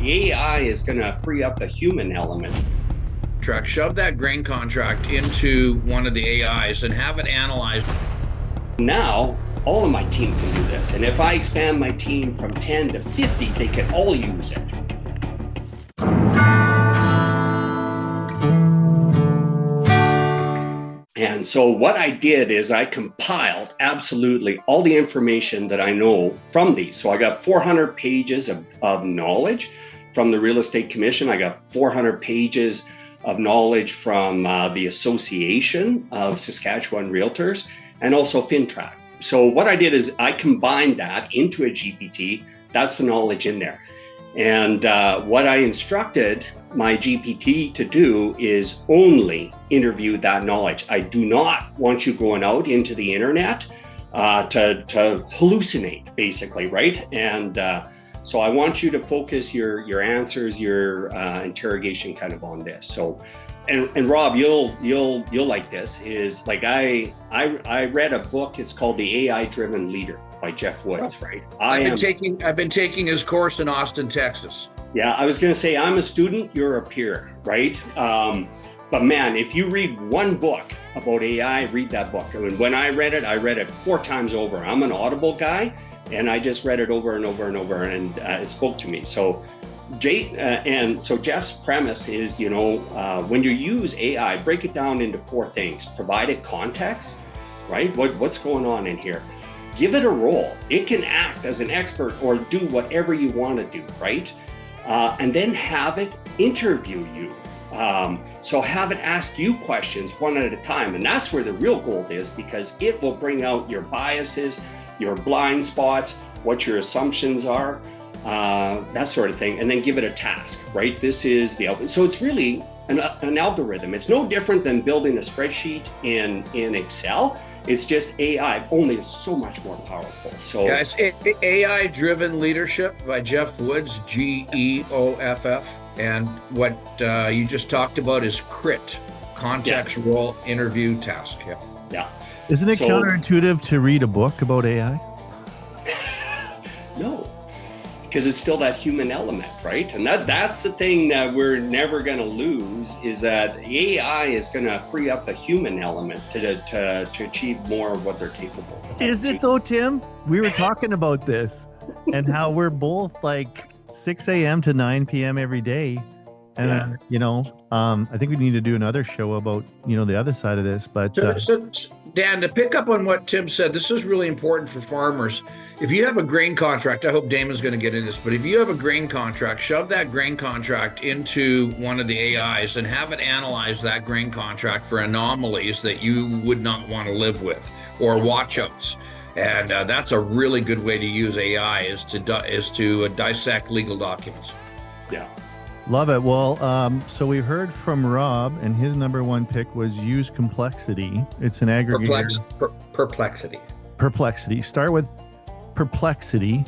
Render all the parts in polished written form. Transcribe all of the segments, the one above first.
The AI is going to free up the human element. Shove that grain contract into one of the AIs and have it analyzed. Now, all of my team can do this. And if I expand my team from 10 to 50, they can all use it. And so what I did is I compiled absolutely all the information that I know from these. So I got 400 pages of knowledge from the Real Estate Commission. I got 400 pages of knowledge from the Association of Saskatchewan Realtors and also FinTrack. So what I did is I combined that into a GPT. That's the knowledge in there. And what I instructed my GPT to do is only interview that knowledge. I do not want you going out into the internet to hallucinate, basically, right? And so I want you to focus your answers, your interrogation kind of on this. So, and Rob, you'll like this. Is like I read a book. It's called The AI-Driven Leader by Jeff Woods, right? I've been taking his course in Austin, Texas. Yeah, I was going to say, I'm a student, you're a peer, right? But man, if you read one book about AI, read that book. I mean, when I read it 4 times over. I'm an Audible guy, and I just read it over and over and over, and it spoke to me. So Jeff's premise is, when you use AI, break it down into 4 things. Provide it context, right? What's going on in here? Give it a role. It can act as an expert or do whatever you want to do, right? And then have it interview you. So have it ask you questions one at a time. And that's where the real gold is, because it will bring out your biases, your blind spots, what your assumptions are, that sort of thing. And then give it a task, right? This is the, so it's really an algorithm. It's no different than building a spreadsheet in Excel. It's just AI, only it's so much more powerful. So yeah, it's AI-Driven Leadership by Jeff Woods, GEOFF. And what you just talked about is CRIT, context, role, interview, task. Yeah. Isn't it counterintuitive to read a book about AI? No, because it's still that human element, right? And that's the thing that we're never going to lose, is that AI is going to free up the human element to achieve more of what they're capable of. Is it though, Tim? We were talking about this and how we're both like 6 a.m. to 9 p.m. every day. And, I think we need to do another show about, the other side of this. But so, Dan, to pick up on what Tim said, this is really important for farmers. If you have a grain contract, I hope Damon's going to get into this, but if you have a grain contract, shove that grain contract into one of the AIs and have it analyze that grain contract for anomalies that you would not want to live with or watchouts. And that's a really good way to use AI is to dissect legal documents. Yeah. Love it. Well, so we heard from Rob, and his number 1 pick was use complexity. It's an aggregator. Perplexity. Start with perplexity.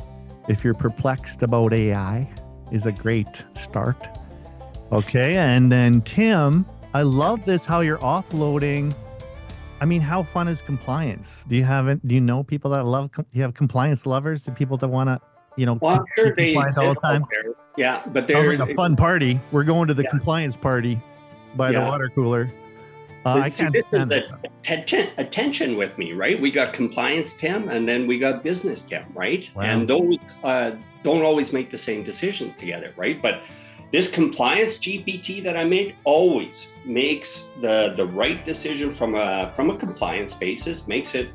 If you're perplexed about AI, is a great start. Okay, and then Tim, I love this, how you're offloading. I mean, how fun is compliance? Do you know people that love, do you have compliance lovers? Do people that want to, well, I'm sure they all the time? Yeah, but they're like a fun party. We're going to the compliance party by the water cooler. I can't stand this. Attention with me, right? We got compliance Tim, and then we got business Tim, right? Wow. And those don't always make the same decisions together, right? But this compliance GPT that I made always makes the right decision from a compliance basis, makes it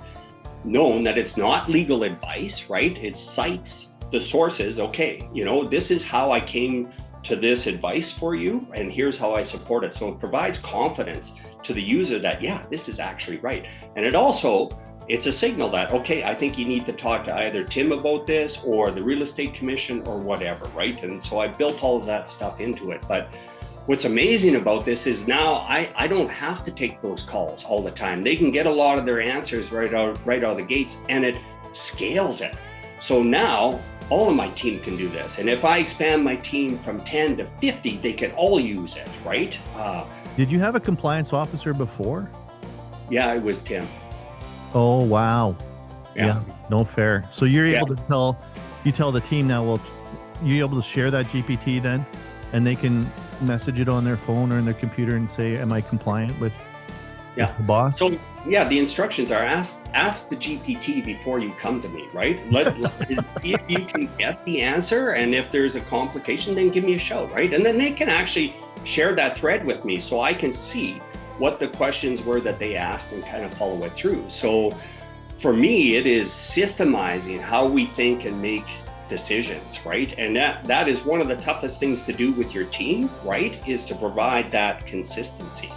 known that it's not legal advice, right? It cites the sources. Okay, this is how I came to this advice for you, and here's how I support it. So it provides confidence to the user that, yeah, this is actually right. And it's a signal that, okay, I think you need to talk to either Tim about this or the Real Estate Commission or whatever, right? And so I built all of that stuff into it. But what's amazing about this is now I don't have to take those calls all the time. They can get a lot of their answers right out of the gates, and it scales it. So now all of my team can do this. And if I expand my team from 10 to 50, they can all use it, right? Did you have a compliance officer before? Yeah, it was Tim. Oh, wow. Yeah. No fair. So you're able to tell the team now, well, you able to share that GPT then, and they can message it on their phone or in their computer and say, am I compliant with Yeah. the boss? So yeah, the instructions are ask the GPT before you come to me, right? See if you can get the answer, and if there's a complication, then give me a shout, right? And then they can actually share that thread with me so I can see what the questions were that they asked and kind of follow it through. So for me, it is systemizing how we think and make decisions, right? And that is one of the toughest things to do with your team, right? Is to provide that consistency.